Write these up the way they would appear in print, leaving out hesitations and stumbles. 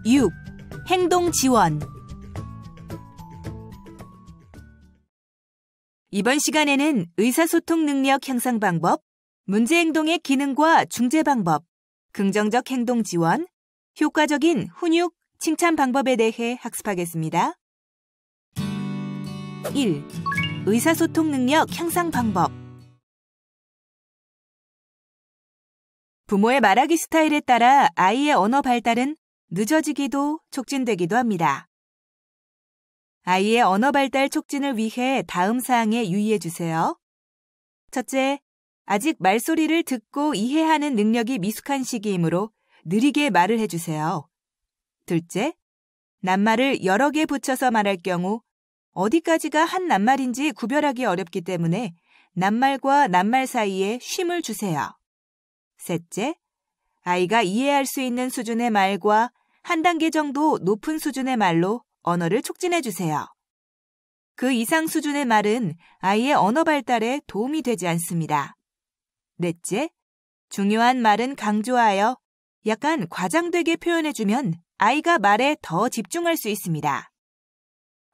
6. 행동 지원. 이번 시간에는 의사소통 능력 향상 방법, 문제 행동의 기능과 중재 방법, 긍정적 행동 지원, 효과적인 훈육, 칭찬 방법에 대해 학습하겠습니다. 1. 의사소통 능력 향상 방법. 부모의 말하기 스타일에 따라 아이의 언어 발달은 늦어지기도 촉진되기도 합니다. 아이의 언어 발달 촉진을 위해 다음 사항에 유의해 주세요. 첫째, 아직 말소리를 듣고 이해하는 능력이 미숙한 시기이므로 느리게 말을 해주세요. 둘째, 낱말을 여러 개 붙여서 말할 경우 어디까지가 한 낱말인지 구별하기 어렵기 때문에 낱말과 낱말 사이에 쉼을 주세요. 셋째, 아이가 이해할 수 있는 수준의 말과 한 단계 정도 높은 수준의 말로 언어를 촉진해 주세요. 그 이상 수준의 말은 아이의 언어 발달에 도움이 되지 않습니다. 넷째, 중요한 말은 강조하여 약간 과장되게 표현해주면 아이가 말에 더 집중할 수 있습니다.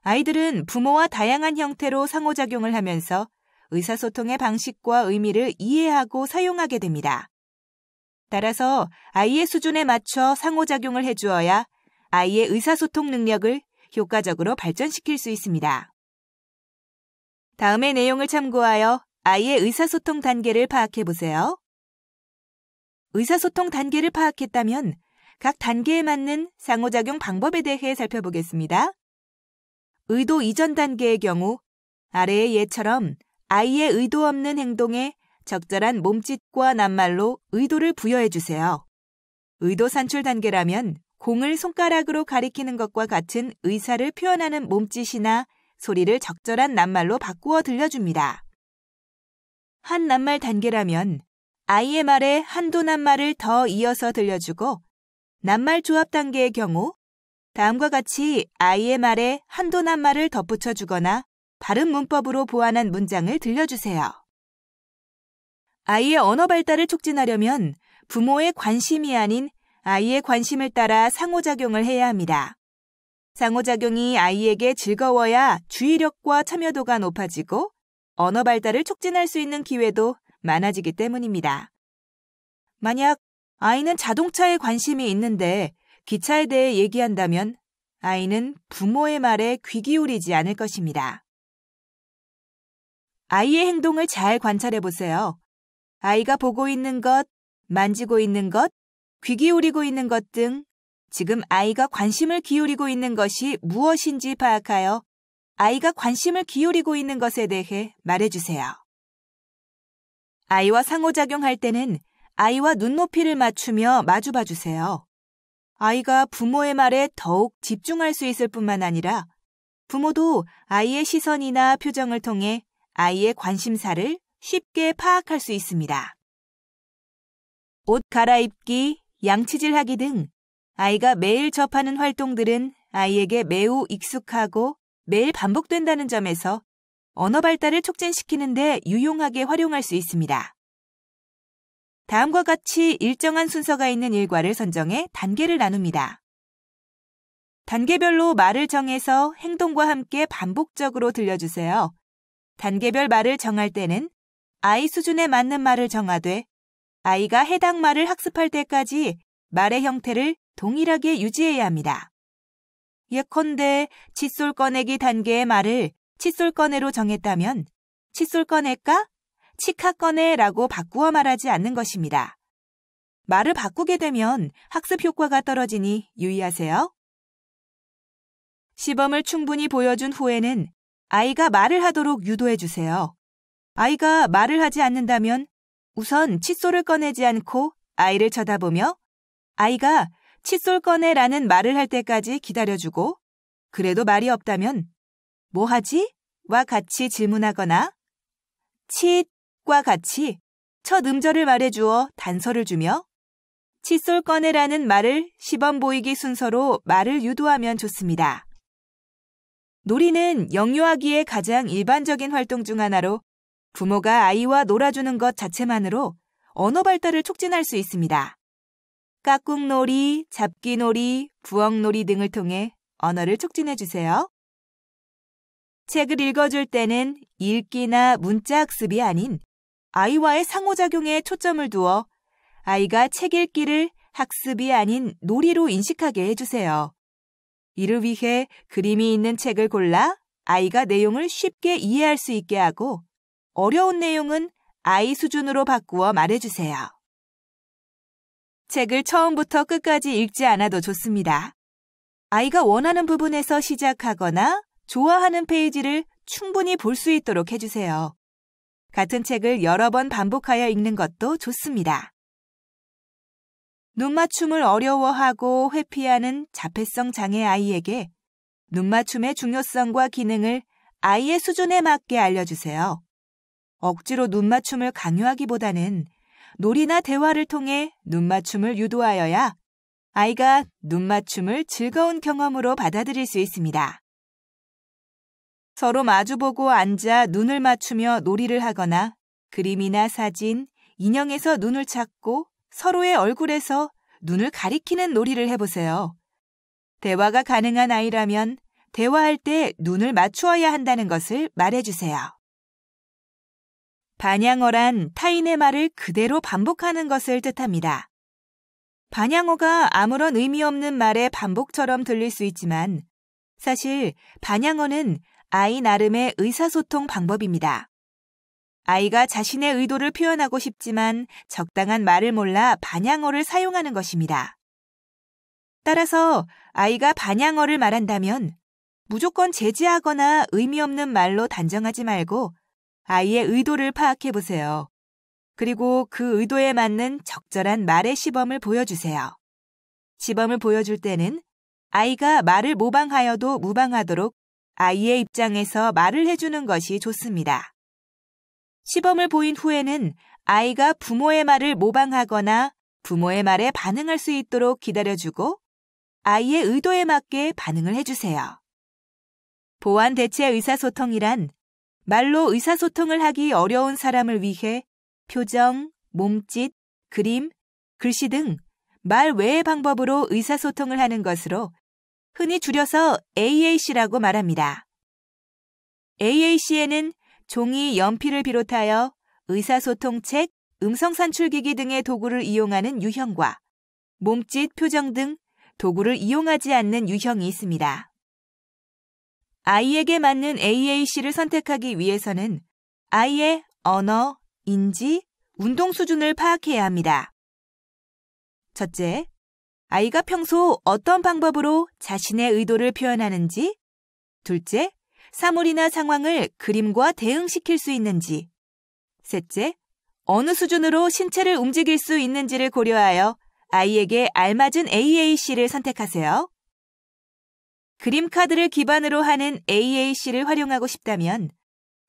아이들은 부모와 다양한 형태로 상호작용을 하면서 의사소통의 방식과 의미를 이해하고 사용하게 됩니다. 따라서 아이의 수준에 맞춰 상호작용을 해주어야 아이의 의사소통 능력을 효과적으로 발전시킬 수 있습니다. 다음의 내용을 참고하여 아이의 의사소통 단계를 파악해보세요. 의사소통 단계를 파악했다면 각 단계에 맞는 상호작용 방법에 대해 살펴보겠습니다. 의도 이전 단계의 경우 아래의 예처럼 아이의 의도 없는 행동에 적절한 몸짓과 낱말로 의도를 부여해주세요. 의도 산출 단계라면 공을 손가락으로 가리키는 것과 같은 의사를 표현하는 몸짓이나 소리를 적절한 낱말로 바꾸어 들려줍니다. 한 낱말 단계라면 아이의 말에 한두 낱말을 더 이어서 들려주고 낱말 조합 단계의 경우 다음과 같이 아이의 말에 한두 낱말을 덧붙여주거나 바른 문법으로 보완한 문장을 들려주세요. 아이의 언어 발달을 촉진하려면 부모의 관심이 아닌 아이의 관심을 따라 상호작용을 해야 합니다. 상호작용이 아이에게 즐거워야 주의력과 참여도가 높아지고 언어 발달을 촉진할 수 있는 기회도 많아지기 때문입니다. 만약 아이는 자동차에 관심이 있는데 기차에 대해 얘기한다면 아이는 부모의 말에 귀 기울이지 않을 것입니다. 아이의 행동을 잘 관찰해 보세요. 아이가 보고 있는 것, 만지고 있는 것, 귀 기울이고 있는 것 등 지금 아이가 관심을 기울이고 있는 것이 무엇인지 파악하여 아이가 관심을 기울이고 있는 것에 대해 말해주세요. 아이와 상호작용할 때는 아이와 눈높이를 맞추며 마주봐 주세요. 아이가 부모의 말에 더욱 집중할 수 있을 뿐만 아니라 부모도 아이의 시선이나 표정을 통해 아이의 관심사를 쉽게 파악할 수 있습니다. 옷 갈아입기, 양치질하기 등 아이가 매일 접하는 활동들은 아이에게 매우 익숙하고 매일 반복된다는 점에서 언어 발달을 촉진시키는 데 유용하게 활용할 수 있습니다. 다음과 같이 일정한 순서가 있는 일과를 선정해 단계를 나눕니다. 단계별로 말을 정해서 행동과 함께 반복적으로 들려주세요. 단계별 말을 정할 때는 아이 수준에 맞는 말을 정하되 아이가 해당 말을 학습할 때까지 말의 형태를 동일하게 유지해야 합니다. 예컨대 칫솔 꺼내기 단계의 말을 칫솔 꺼내로 정했다면 칫솔 꺼낼까? 치카 꺼내라고 바꾸어 말하지 않는 것입니다. 말을 바꾸게 되면 학습 효과가 떨어지니 유의하세요. 시범을 충분히 보여준 후에는 아이가 말을 하도록 유도해 주세요. 아이가 말을 하지 않는다면 우선 칫솔을 꺼내지 않고 아이를 쳐다보며 아이가 칫솔 꺼내라는 말을 할 때까지 기다려주고 그래도 말이 없다면 뭐 하지? 와 같이 질문하거나 칫과 같이 첫 음절을 말해주어 단서를 주며 칫솔 꺼내라는 말을 시범 보이기 순서로 말을 유도하면 좋습니다. 놀이는 영유아기의 가장 일반적인 활동 중 하나로 부모가 아이와 놀아주는 것 자체만으로 언어 발달을 촉진할 수 있습니다. 깍꿍놀이, 잡기놀이, 부엌놀이 등을 통해 언어를 촉진해 주세요. 책을 읽어줄 때는 읽기나 문자 학습이 아닌 아이와의 상호작용에 초점을 두어 아이가 책 읽기를 학습이 아닌 놀이로 인식하게 해주세요. 이를 위해 그림이 있는 책을 골라 아이가 내용을 쉽게 이해할 수 있게 하고 어려운 내용은 아이 수준으로 바꾸어 말해주세요. 책을 처음부터 끝까지 읽지 않아도 좋습니다. 아이가 원하는 부분에서 시작하거나 좋아하는 페이지를 충분히 볼 수 있도록 해주세요. 같은 책을 여러 번 반복하여 읽는 것도 좋습니다. 눈맞춤을 어려워하고 회피하는 자폐성 장애 아이에게 눈맞춤의 중요성과 기능을 아이의 수준에 맞게 알려주세요. 억지로 눈맞춤을 강요하기보다는 놀이나 대화를 통해 눈맞춤을 유도하여야 아이가 눈맞춤을 즐거운 경험으로 받아들일 수 있습니다. 서로 마주보고 앉아 눈을 맞추며 놀이를 하거나 그림이나 사진, 인형에서 눈을 찾고 서로의 얼굴에서 눈을 가리키는 놀이를 해보세요. 대화가 가능한 아이라면 대화할 때 눈을 맞추어야 한다는 것을 말해주세요. 반향어란 타인의 말을 그대로 반복하는 것을 뜻합니다. 반향어가 아무런 의미 없는 말의 반복처럼 들릴 수 있지만 사실 반향어는 아이 나름의 의사소통 방법입니다. 아이가 자신의 의도를 표현하고 싶지만 적당한 말을 몰라 반향어를 사용하는 것입니다. 따라서 아이가 반향어를 말한다면 무조건 제지하거나 의미 없는 말로 단정하지 말고 아이의 의도를 파악해 보세요. 그리고 그 의도에 맞는 적절한 말의 시범을 보여주세요. 시범을 보여줄 때는 아이가 말을 모방하여도 무방하도록 아이의 입장에서 말을 해주는 것이 좋습니다. 시범을 보인 후에는 아이가 부모의 말을 모방하거나 부모의 말에 반응할 수 있도록 기다려주고 아이의 의도에 맞게 반응을 해주세요. 보완 대체 의사소통이란 말로 의사소통을 하기 어려운 사람을 위해 표정, 몸짓, 그림, 글씨 등 말 외의 방법으로 의사소통을 하는 것으로 흔히 줄여서 AAC라고 말합니다. AAC에는 종이, 연필을 비롯하여 의사소통책, 음성산출기기 등의 도구를 이용하는 유형과 몸짓, 표정 등 도구를 이용하지 않는 유형이 있습니다. 아이에게 맞는 AAC를 선택하기 위해서는 아이의 언어, 인지, 운동 수준을 파악해야 합니다. 첫째, 아이가 평소 어떤 방법으로 자신의 의도를 표현하는지. 둘째, 사물이나 상황을 그림과 대응시킬 수 있는지. 셋째, 어느 수준으로 신체를 움직일 수 있는지를 고려하여 아이에게 알맞은 AAC를 선택하세요. 그림 카드를 기반으로 하는 AAC를 활용하고 싶다면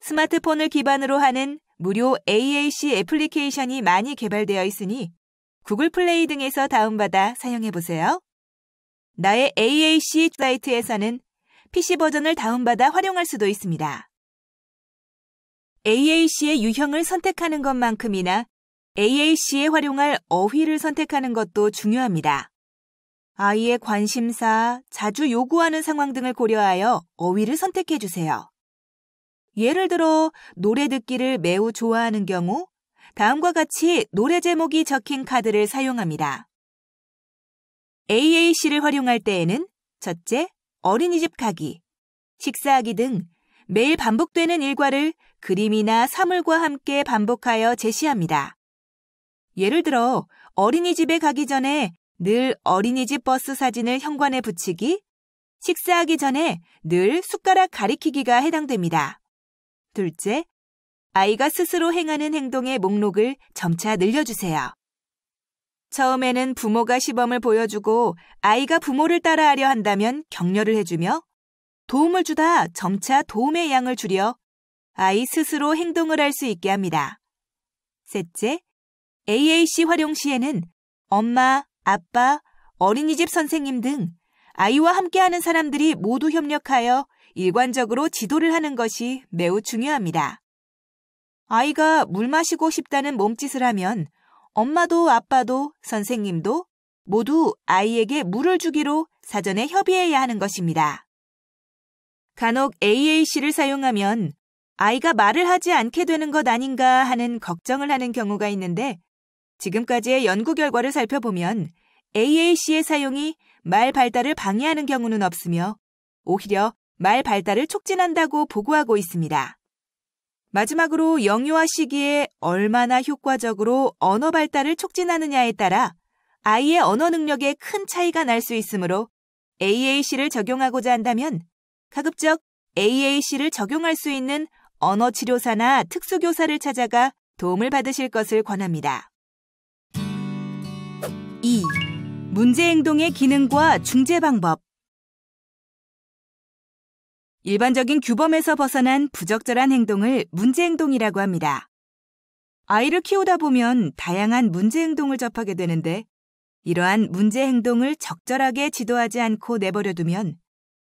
스마트폰을 기반으로 하는 무료 AAC 애플리케이션이 많이 개발되어 있으니 구글 플레이 등에서 다운받아 사용해보세요. 나의 AAC 사이트에서는 PC 버전을 다운받아 활용할 수도 있습니다. AAC의 유형을 선택하는 것만큼이나 AAC에 활용할 어휘를 선택하는 것도 중요합니다. 아이의 관심사, 자주 요구하는 상황 등을 고려하여 어휘를 선택해주세요. 예를 들어 노래 듣기를 매우 좋아하는 경우 다음과 같이 노래 제목이 적힌 카드를 사용합니다. AAC를 활용할 때에는 첫째, 어린이집 가기, 식사하기 등 매일 반복되는 일과를 그림이나 사물과 함께 반복하여 제시합니다. 예를 들어 어린이집에 가기 전에 늘 어린이집 버스 사진을 현관에 붙이기, 식사하기 전에 늘 숟가락 가리키기가 해당됩니다. 둘째, 아이가 스스로 행하는 행동의 목록을 점차 늘려주세요. 처음에는 부모가 시범을 보여주고 아이가 부모를 따라하려 한다면 격려를 해주며 도움을 주다 점차 도움의 양을 줄여 아이 스스로 행동을 할 수 있게 합니다. 셋째, AAC 활용 시에는 엄마, 아빠, 어린이집 선생님 등 아이와 함께하는 사람들이 모두 협력하여 일관적으로 지도를 하는 것이 매우 중요합니다. 아이가 물 마시고 싶다는 몸짓을 하면 엄마도 아빠도 선생님도 모두 아이에게 물을 주기로 사전에 협의해야 하는 것입니다. 간혹 AAC를 사용하면 아이가 말을 하지 않게 되는 것 아닌가 하는 걱정을 하는 경우가 있는데 지금까지의 연구 결과를 살펴보면 AAC의 사용이 말 발달을 방해하는 경우는 없으며 오히려 말 발달을 촉진한다고 보고하고 있습니다. 마지막으로 영유아 시기에 얼마나 효과적으로 언어 발달을 촉진하느냐에 따라 아이의 언어 능력에 큰 차이가 날 수 있으므로 AAC를 적용하고자 한다면 가급적 AAC를 적용할 수 있는 언어치료사나 특수교사를 찾아가 도움을 받으실 것을 권합니다. 2. 문제행동의 기능과 중재 방법. 일반적인 규범에서 벗어난 부적절한 행동을 문제행동이라고 합니다. 아이를 키우다 보면 다양한 문제행동을 접하게 되는데 이러한 문제행동을 적절하게 지도하지 않고 내버려두면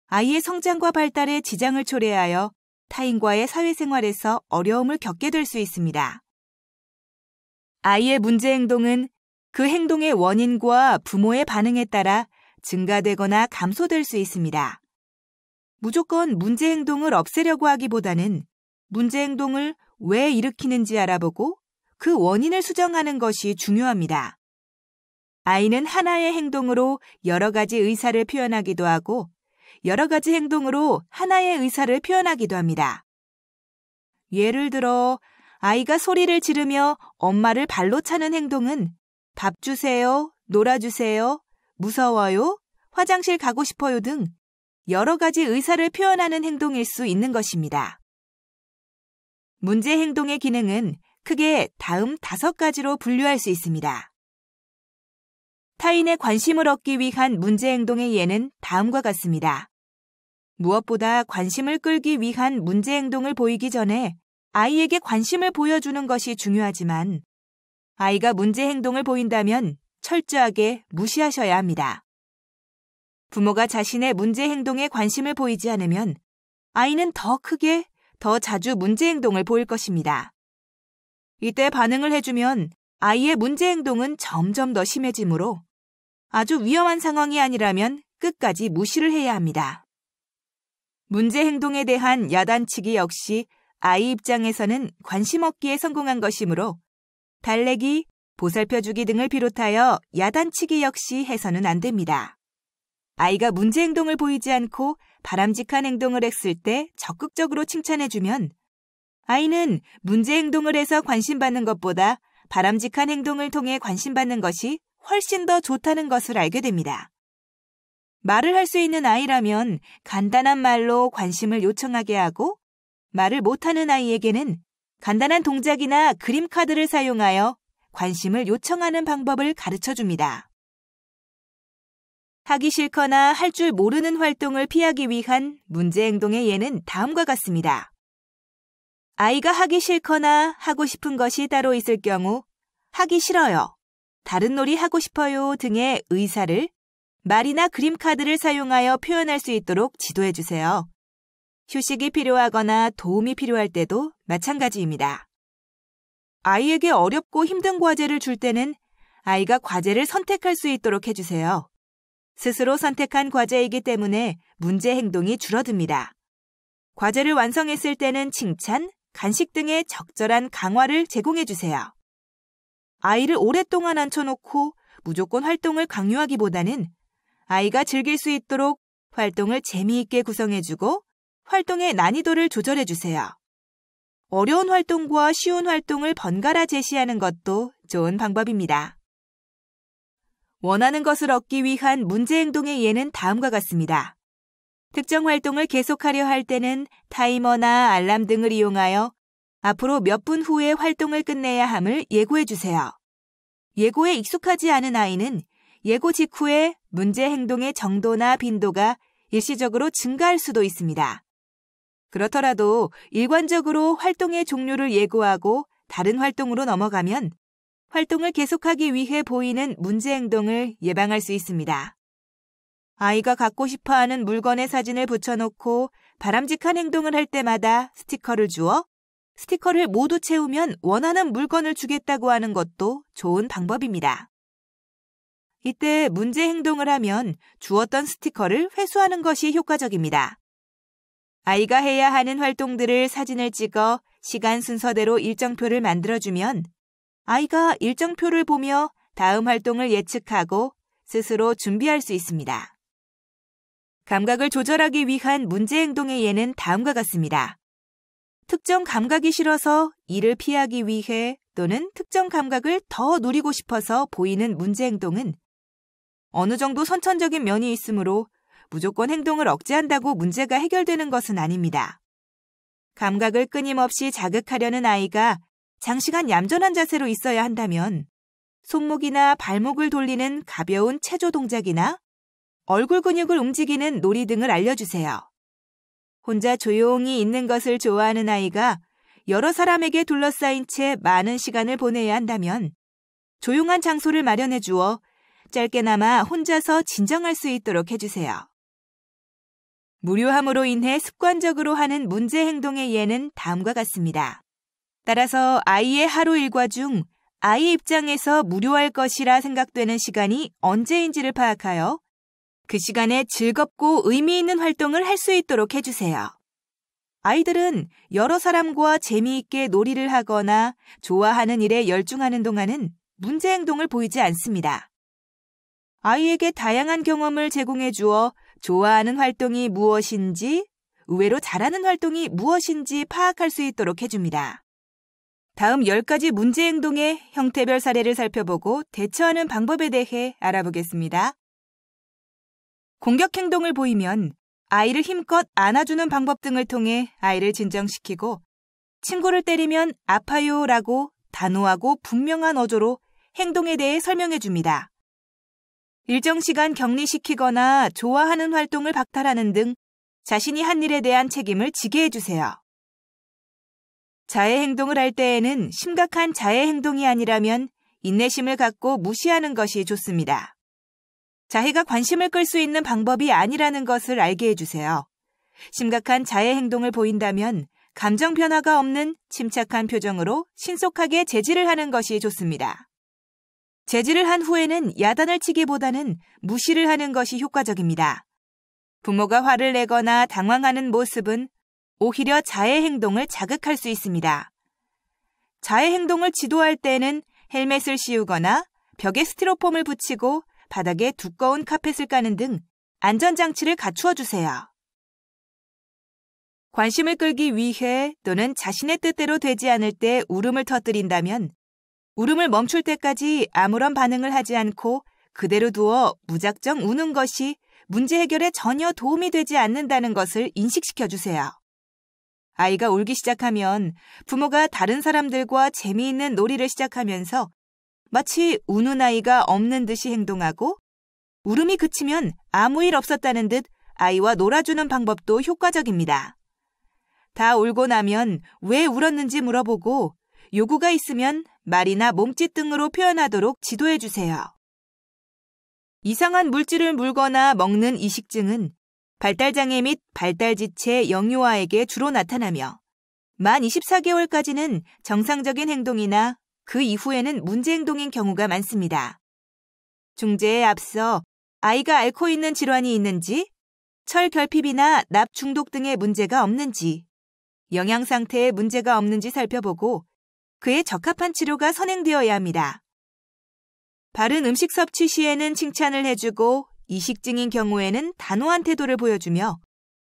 아이의 성장과 발달에 지장을 초래하여 타인과의 사회생활에서 어려움을 겪게 될 수 있습니다. 아이의 문제행동은 그 행동의 원인과 부모의 반응에 따라 증가되거나 감소될 수 있습니다. 무조건 문제행동을 없애려고 하기보다는 문제행동을 왜 일으키는지 알아보고 그 원인을 수정하는 것이 중요합니다. 아이는 하나의 행동으로 여러 가지 의사를 표현하기도 하고 여러 가지 행동으로 하나의 의사를 표현하기도 합니다. 예를 들어 아이가 소리를 지르며 엄마를 발로 차는 행동은 밥 주세요, 놀아주세요, 무서워요, 화장실 가고 싶어요 등 여러 가지 의사를 표현하는 행동일 수 있는 것입니다. 문제 행동의 기능은 크게 다음 5가지로 분류할 수 있습니다. 타인의 관심을 얻기 위한 문제 행동의 예는 다음과 같습니다. 무엇보다 관심을 끌기 위한 문제 행동을 보이기 전에 아이에게 관심을 보여주는 것이 중요하지만 아이가 문제 행동을 보인다면 철저하게 무시하셔야 합니다. 부모가 자신의 문제 행동에 관심을 보이지 않으면 아이는 더 크게, 더 자주 문제 행동을 보일 것입니다. 이때 반응을 해주면 아이의 문제 행동은 점점 더 심해지므로 아주 위험한 상황이 아니라면 끝까지 무시를 해야 합니다. 문제 행동에 대한 야단치기 역시 아이 입장에서는 관심 얻기에 성공한 것이므로 달래기, 보살펴주기 등을 비롯하여 야단치기 역시 해서는 안 됩니다. 아이가 문제 행동을 보이지 않고 바람직한 행동을 했을 때 적극적으로 칭찬해주면 아이는 문제 행동을 해서 관심받는 것보다 바람직한 행동을 통해 관심받는 것이 훨씬 더 좋다는 것을 알게 됩니다. 말을 할 수 있는 아이라면 간단한 말로 관심을 요청하게 하고 말을 못하는 아이에게는 간단한 동작이나 그림 카드를 사용하여 관심을 요청하는 방법을 가르쳐줍니다. 하기 싫거나 할 줄 모르는 활동을 피하기 위한 문제 행동의 예는 다음과 같습니다. 아이가 하기 싫거나 하고 싶은 것이 따로 있을 경우 하기 싫어요, 다른 놀이 하고 싶어요 등의 의사를 말이나 그림 카드를 사용하여 표현할 수 있도록 지도해 주세요. 휴식이 필요하거나 도움이 필요할 때도 마찬가지입니다. 아이에게 어렵고 힘든 과제를 줄 때는 아이가 과제를 선택할 수 있도록 해주세요. 스스로 선택한 과제이기 때문에 문제 행동이 줄어듭니다. 과제를 완성했을 때는 칭찬, 간식 등의 적절한 강화를 제공해 주세요. 아이를 오랫동안 앉혀놓고 무조건 활동을 강요하기보다는 아이가 즐길 수 있도록 활동을 재미있게 구성해주고 활동의 난이도를 조절해주세요. 어려운 활동과 쉬운 활동을 번갈아 제시하는 것도 좋은 방법입니다. 원하는 것을 얻기 위한 문제 행동의 예는 다음과 같습니다. 특정 활동을 계속하려 할 때는 타이머나 알람 등을 이용하여 앞으로 몇 분 후에 활동을 끝내야 함을 예고해 주세요. 예고에 익숙하지 않은 아이는 예고 직후에 문제 행동의 정도나 빈도가 일시적으로 증가할 수도 있습니다. 그렇더라도 일관적으로 활동의 종류를 예고하고 다른 활동으로 넘어가면 활동을 계속하기 위해 보이는 문제 행동을 예방할 수 있습니다. 아이가 갖고 싶어하는 물건의 사진을 붙여놓고 바람직한 행동을 할 때마다 스티커를 주어 스티커를 모두 채우면 원하는 물건을 주겠다고 하는 것도 좋은 방법입니다. 이때 문제 행동을 하면 주었던 스티커를 회수하는 것이 효과적입니다. 아이가 해야 하는 활동들을 사진을 찍어 시간 순서대로 일정표를 만들어주면 아이가 일정표를 보며 다음 활동을 예측하고 스스로 준비할 수 있습니다. 감각을 조절하기 위한 문제 행동의 예는 다음과 같습니다. 특정 감각이 싫어서 이를 피하기 위해 또는 특정 감각을 더 누리고 싶어서 보이는 문제 행동은 어느 정도 선천적인 면이 있으므로 무조건 행동을 억제한다고 문제가 해결되는 것은 아닙니다. 감각을 끊임없이 자극하려는 아이가 장시간 얌전한 자세로 있어야 한다면 손목이나 발목을 돌리는 가벼운 체조 동작이나 얼굴 근육을 움직이는 놀이 등을 알려주세요. 혼자 조용히 있는 것을 좋아하는 아이가 여러 사람에게 둘러싸인 채 많은 시간을 보내야 한다면 조용한 장소를 마련해 주어 짧게나마 혼자서 진정할 수 있도록 해주세요. 무료함으로 인해 습관적으로 하는 문제 행동의 예는 다음과 같습니다. 따라서 아이의 하루 일과 중 아이 입장에서 무료할 것이라 생각되는 시간이 언제인지를 파악하여 그 시간에 즐겁고 의미 있는 활동을 할 수 있도록 해주세요. 아이들은 여러 사람과 재미있게 놀이를 하거나 좋아하는 일에 열중하는 동안은 문제 행동을 보이지 않습니다. 아이에게 다양한 경험을 제공해 주어 좋아하는 활동이 무엇인지, 의외로 잘하는 활동이 무엇인지 파악할 수 있도록 해줍니다. 다음 10가지 문제 행동의 형태별 사례를 살펴보고 대처하는 방법에 대해 알아보겠습니다. 공격 행동을 보이면 아이를 힘껏 안아주는 방법 등을 통해 아이를 진정시키고 친구를 때리면 아파요 라고 단호하고 분명한 어조로 행동에 대해 설명해 줍니다. 일정 시간 격리시키거나 좋아하는 활동을 박탈하는 등 자신이 한 일에 대한 책임을 지게 해주세요. 자해 행동을 할 때에는 심각한 자해 행동이 아니라면 인내심을 갖고 무시하는 것이 좋습니다. 자해가 관심을 끌 수 있는 방법이 아니라는 것을 알게 해주세요. 심각한 자해 행동을 보인다면 감정 변화가 없는 침착한 표정으로 신속하게 제지를 하는 것이 좋습니다. 제지를 한 후에는 야단을 치기보다는 무시를 하는 것이 효과적입니다. 부모가 화를 내거나 당황하는 모습은 오히려 자해 행동을 자극할 수 있습니다. 자해 행동을 지도할 때는 헬멧을 씌우거나 벽에 스티로폼을 붙이고 바닥에 두꺼운 카펫을 까는 등 안전장치를 갖추어 주세요. 관심을 끌기 위해 또는 자신의 뜻대로 되지 않을 때 울음을 터뜨린다면 울음을 멈출 때까지 아무런 반응을 하지 않고 그대로 두어 무작정 우는 것이 문제 해결에 전혀 도움이 되지 않는다는 것을 인식시켜 주세요. 아이가 울기 시작하면 부모가 다른 사람들과 재미있는 놀이를 시작하면서 마치 우는 아이가 없는 듯이 행동하고 울음이 그치면 아무 일 없었다는 듯 아이와 놀아주는 방법도 효과적입니다. 다 울고 나면 왜 울었는지 물어보고 요구가 있으면 말이나 몸짓 등으로 표현하도록 지도해 주세요. 이상한 물질을 물거나 먹는 이식증은 발달장애 및 발달지체 영유아에게 주로 나타나며 만 24개월까지는 정상적인 행동이나 그 이후에는 문제 행동인 경우가 많습니다. 중재에 앞서 아이가 앓고 있는 질환이 있는지, 철결핍이나 납 중독 등의 문제가 없는지, 영양 상태에 문제가 없는지 살펴보고 그에 적합한 치료가 선행되어야 합니다. 바른 음식 섭취 시에는 칭찬을 해주고 이식증인 경우에는 단호한 태도를 보여주며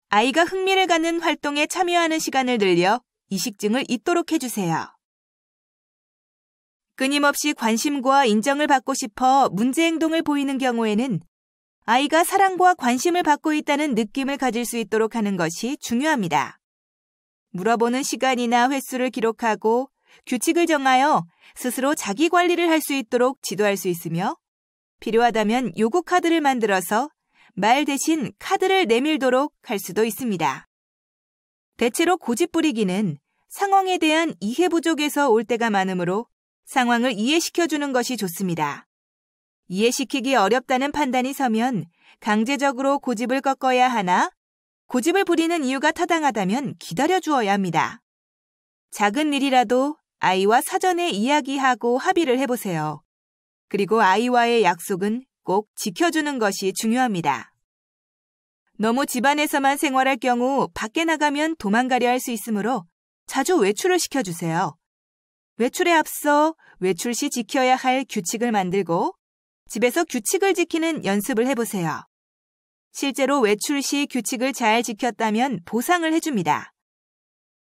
아이가 흥미를 갖는 활동에 참여하는 시간을 늘려 이식증을 잊도록 해주세요. 끊임없이 관심과 인정을 받고 싶어 문제 행동을 보이는 경우에는 아이가 사랑과 관심을 받고 있다는 느낌을 가질 수 있도록 하는 것이 중요합니다. 물어보는 시간이나 횟수를 기록하고 규칙을 정하여 스스로 자기 관리를 할 수 있도록 지도할 수 있으며 필요하다면 요구 카드를 만들어서 말 대신 카드를 내밀도록 할 수도 있습니다. 대체로 고집 부리기는 상황에 대한 이해 부족에서 올 때가 많으므로 상황을 이해시켜주는 것이 좋습니다. 이해시키기 어렵다는 판단이 서면 강제적으로 고집을 꺾어야 하나 고집을 부리는 이유가 타당하다면 기다려주어야 합니다. 작은 일이라도 아이와 사전에 이야기하고 합의를 해보세요. 그리고 아이와의 약속은 꼭 지켜주는 것이 중요합니다. 너무 집안에서만 생활할 경우 밖에 나가면 도망가려 할 수 있으므로 자주 외출을 시켜주세요. 외출에 앞서 외출 시 지켜야 할 규칙을 만들고 집에서 규칙을 지키는 연습을 해보세요. 실제로 외출 시 규칙을 잘 지켰다면 보상을 해줍니다.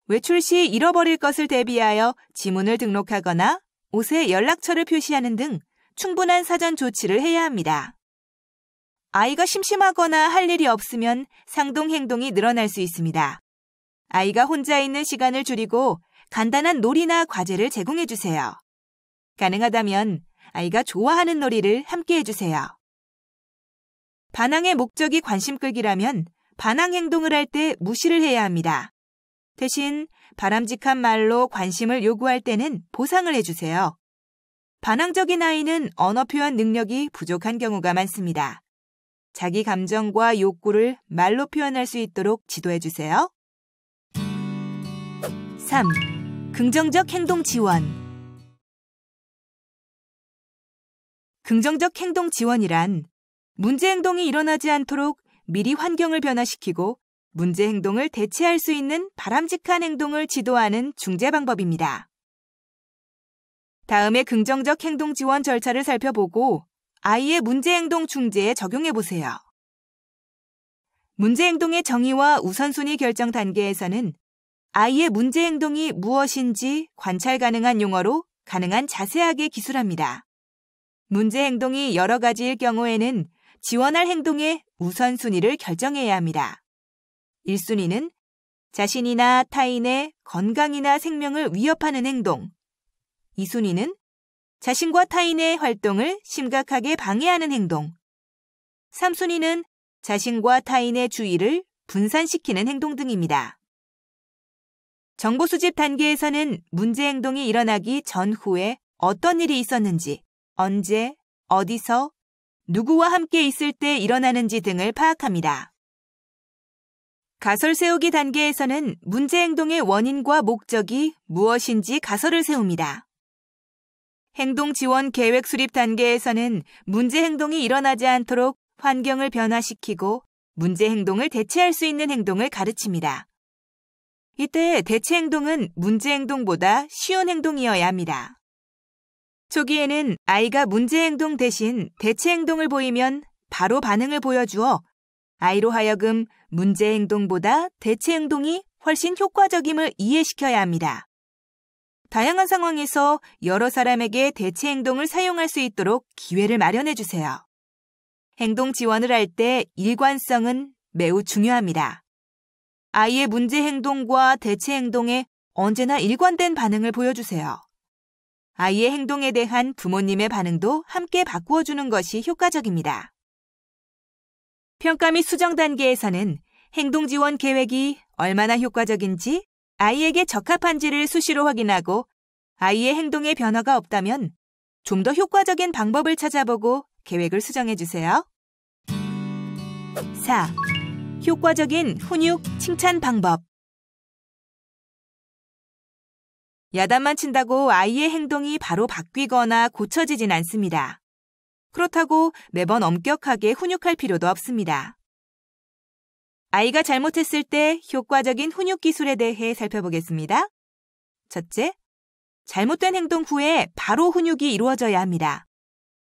외출 시 잃어버릴 것을 대비하여 지문을 등록하거나 옷에 연락처를 표시하는 등 충분한 사전 조치를 해야 합니다. 아이가 심심하거나 할 일이 없으면 상동 행동이 늘어날 수 있습니다. 아이가 혼자 있는 시간을 줄이고 간단한 놀이나 과제를 제공해 주세요. 가능하다면 아이가 좋아하는 놀이를 함께 해주세요. 반항의 목적이 관심 끌기라면 반항 행동을 할 때 무시를 해야 합니다. 대신 바람직한 말로 관심을 요구할 때는 보상을 해주세요. 반항적인 아이는 언어 표현 능력이 부족한 경우가 많습니다. 자기 감정과 욕구를 말로 표현할 수 있도록 지도해 주세요. 3. 긍정적 행동 지원. 긍정적 행동 지원이란 문제 행동이 일어나지 않도록 미리 환경을 변화시키고 문제 행동을 대체할 수 있는 바람직한 행동을 지도하는 중재 방법입니다. 다음에 긍정적 행동 지원 절차를 살펴보고 아이의 문제 행동 중재에 적용해 보세요. 문제 행동의 정의와 우선순위 결정 단계에서는 아이의 문제 행동이 무엇인지 관찰 가능한 용어로 가능한 자세하게 기술합니다. 문제 행동이 여러 가지일 경우에는 지원할 행동의 우선순위를 결정해야 합니다. 1순위는 자신이나 타인의 건강이나 생명을 위협하는 행동. 2순위는 자신과 타인의 활동을 심각하게 방해하는 행동. 3순위는 자신과 타인의 주의를 분산시키는 행동 등입니다. 정보 수집 단계에서는 문제 행동이 일어나기 전후에 어떤 일이 있었는지, 언제, 어디서, 누구와 함께 있을 때 일어나는지 등을 파악합니다. 가설 세우기 단계에서는 문제 행동의 원인과 목적이 무엇인지 가설을 세웁니다. 행동 지원 계획 수립 단계에서는 문제 행동이 일어나지 않도록 환경을 변화시키고 문제 행동을 대체할 수 있는 행동을 가르칩니다. 이때 대체 행동은 문제 행동보다 쉬운 행동이어야 합니다. 초기에는 아이가 문제 행동 대신 대체 행동을 보이면 바로 반응을 보여주어 아이로 하여금 문제 행동보다 대체 행동이 훨씬 효과적임을 이해시켜야 합니다. 다양한 상황에서 여러 사람에게 대체 행동을 사용할 수 있도록 기회를 마련해 주세요. 행동 지원을 할 때 일관성은 매우 중요합니다. 아이의 문제 행동과 대체 행동에 언제나 일관된 반응을 보여주세요. 아이의 행동에 대한 부모님의 반응도 함께 바꾸어 주는 것이 효과적입니다. 평가 및 수정 단계에서는 행동 지원 계획이 얼마나 효과적인지 아이에게 적합한지를 수시로 확인하고 아이의 행동에 변화가 없다면 좀 더 효과적인 방법을 찾아보고 계획을 수정해 주세요. 4. 효과적인 훈육 칭찬 방법. 야단만 친다고 아이의 행동이 바로 바뀌거나 고쳐지진 않습니다. 그렇다고 매번 엄격하게 훈육할 필요도 없습니다. 아이가 잘못했을 때 효과적인 훈육 기술에 대해 살펴보겠습니다. 첫째, 잘못된 행동 후에 바로 훈육이 이루어져야 합니다.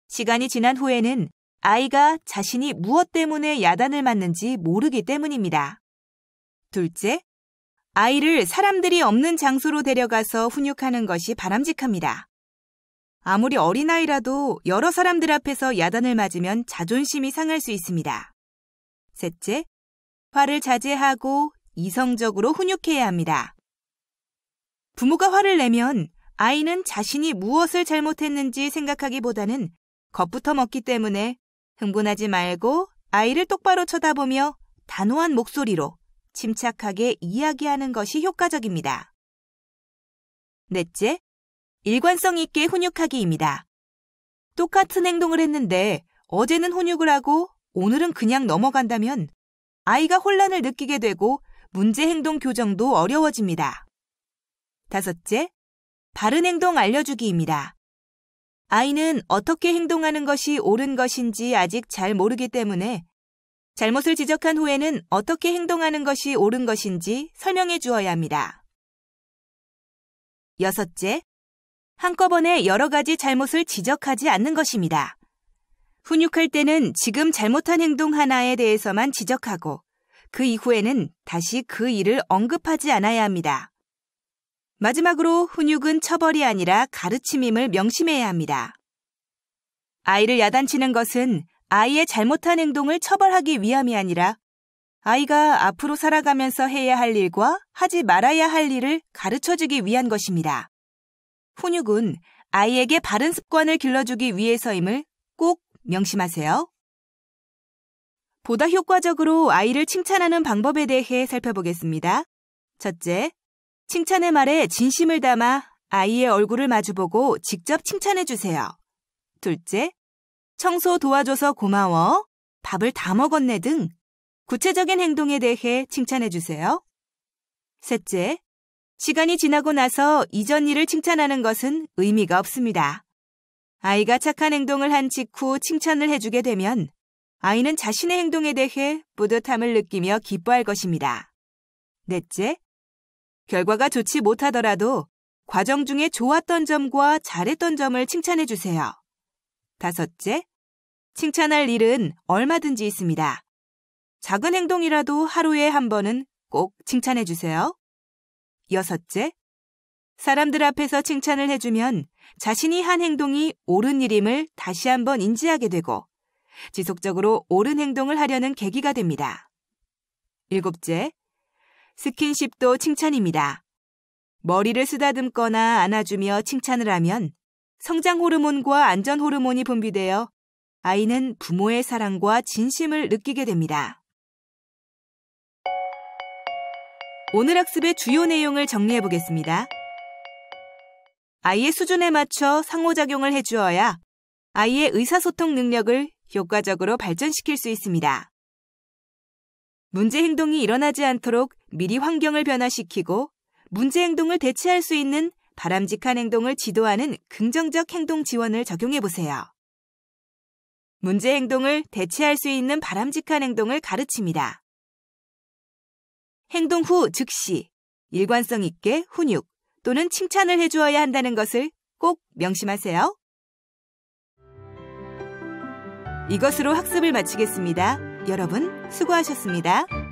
시간이 지난 후에는 아이가 자신이 무엇 때문에 야단을 맞는지 모르기 때문입니다. 둘째, 아이를 사람들이 없는 장소로 데려가서 훈육하는 것이 바람직합니다. 아무리 어린아이라도 여러 사람들 앞에서 야단을 맞으면 자존심이 상할 수 있습니다. 셋째, 화를 자제하고 이성적으로 훈육해야 합니다. 부모가 화를 내면 아이는 자신이 무엇을 잘못했는지 생각하기보다는 겁부터 먹기 때문에 흥분하지 말고 아이를 똑바로 쳐다보며 단호한 목소리로 침착하게 이야기하는 것이 효과적입니다. 넷째, 일관성 있게 훈육하기입니다. 똑같은 행동을 했는데 어제는 훈육을 하고 오늘은 그냥 넘어간다면 아이가 혼란을 느끼게 되고 문제 행동 교정도 어려워집니다. 다섯째, 바른 행동 알려주기입니다. 아이는 어떻게 행동하는 것이 옳은 것인지 아직 잘 모르기 때문에 잘못을 지적한 후에는 어떻게 행동하는 것이 옳은 것인지 설명해 주어야 합니다. 6째, 한꺼번에 여러 가지 잘못을 지적하지 않는 것입니다. 훈육할 때는 지금 잘못한 행동 하나에 대해서만 지적하고 그 이후에는 다시 그 일을 언급하지 않아야 합니다. 마지막으로 훈육은 처벌이 아니라 가르침임을 명심해야 합니다. 아이를 야단치는 것은 아이의 잘못한 행동을 처벌하기 위함이 아니라 아이가 앞으로 살아가면서 해야 할 일과 하지 말아야 할 일을 가르쳐주기 위한 것입니다. 훈육은 아이에게 바른 습관을 길러주기 위해서임을 꼭 명심하세요. 보다 효과적으로 아이를 칭찬하는 방법에 대해 살펴보겠습니다. 첫째, 칭찬의 말에 진심을 담아 아이의 얼굴을 마주보고 직접 칭찬해주세요. 둘째, 청소 도와줘서 고마워, 밥을 다 먹었네 등 구체적인 행동에 대해 칭찬해주세요. 셋째, 시간이 지나고 나서 이전 일을 칭찬하는 것은 의미가 없습니다. 아이가 착한 행동을 한 직후 칭찬을 해주게 되면 아이는 자신의 행동에 대해 뿌듯함을 느끼며 기뻐할 것입니다. 넷째, 결과가 좋지 못하더라도 과정 중에 좋았던 점과 잘했던 점을 칭찬해주세요. 다섯째, 칭찬할 일은 얼마든지 있습니다. 작은 행동이라도 하루에 한 번은 꼭 칭찬해주세요. 여섯째, 사람들 앞에서 칭찬을 해주면 자신이 한 행동이 옳은 일임을 다시 한번 인지하게 되고 지속적으로 옳은 행동을 하려는 계기가 됩니다. 일곱째, 스킨십도 칭찬입니다. 머리를 쓰다듬거나 안아주며 칭찬을 하면 성장 호르몬과 안전 호르몬이 분비되어 아이는 부모의 사랑과 진심을 느끼게 됩니다. 오늘 학습의 주요 내용을 정리해 보겠습니다. 아이의 수준에 맞춰 상호작용을 해주어야 아이의 의사소통 능력을 효과적으로 발전시킬 수 있습니다. 문제 행동이 일어나지 않도록 미리 환경을 변화시키고 문제 행동을 대체할 수 있는 바람직한 행동을 지도하는 긍정적 행동 지원을 적용해 보세요. 문제 행동을 대체할 수 있는 바람직한 행동을 가르칩니다. 행동 후 즉시 일관성 있게 훈육 또는 칭찬을 해주어야 한다는 것을 꼭 명심하세요. 이것으로 학습을 마치겠습니다. 여러분 수고하셨습니다.